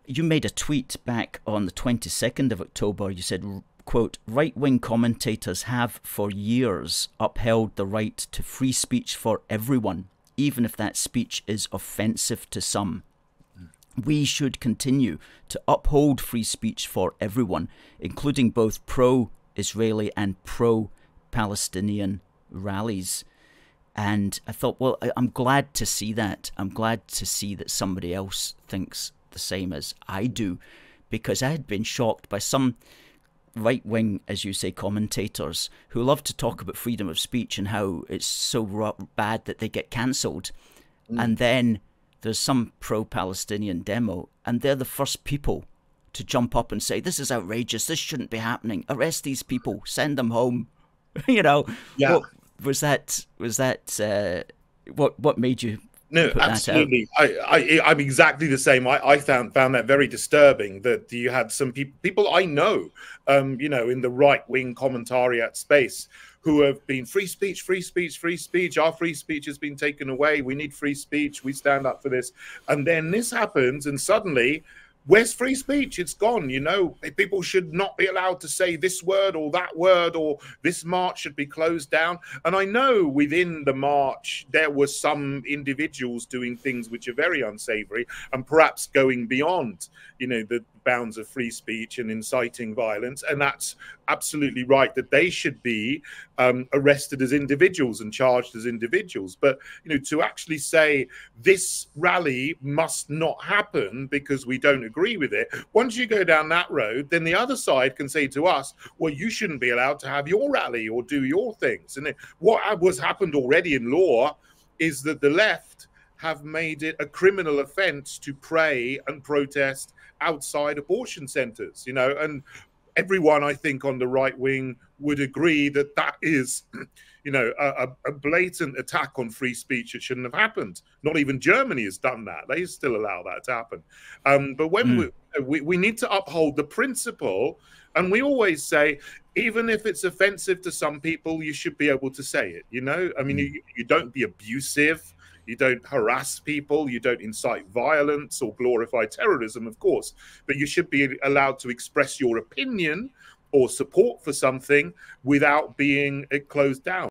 You made a tweet back on the 22nd of October. You said, quote, right-wing commentators have for years upheld the right to free speech for everyone, even if that speech is offensive to some. We should continue to uphold free speech for everyone, including both pro-Israeli and pro-Palestinian rallies. And I thought, well, I'm glad to see that. I'm glad to see that somebody else thinks the same as I do, because I had been shocked by some right-wing, as you say, commentators who love to talk about freedom of speech and how it's so bad that they get cancelled. And then there's some pro-Palestinian demo, and they're the first people to jump up and say, this is outrageous, this shouldn't be happening, arrest these people, send them home. You know, Yeah. What made you No, put absolutely. that out? I'm exactly the same. I found that very disturbing that you had some people I know, you know, in the right wing commentariat space who have been free speech, free speech, free speech. Our free speech has been taken away. We need free speech. We stand up for this. And then this happens, and suddenly, where's free speech? It's gone. You know, people should not be allowed to say this word or that word, or this march should be closed down. And I know within the march, there were some individuals doing things which are very unsavory and perhaps going beyond, you know, the bounds of free speech and inciting violence. And that's absolutely right that they should be arrested as individuals and charged as individuals. But, you know, to actually say this rally must not happen because we don't agree with it, once you go down that road, then the other side can say to us, well, you shouldn't be allowed to have your rally or do your things. And what was happened already in law is that the left have made it a criminal offense to pray and protest outside abortion centers, you know, and everyone, I think, on the right wing would agree that that is, you know, a blatant attack on free speech. It shouldn't have happened. Not even Germany has done that. They still allow that to happen. But when we need to uphold the principle, and we always say, even if it's offensive to some people, you should be able to say it, you know? I mean, you don't be abusive. You don't harass people. You don't incite violence or glorify terrorism, of course. But you should be allowed to express your opinion or support for something without being closed down.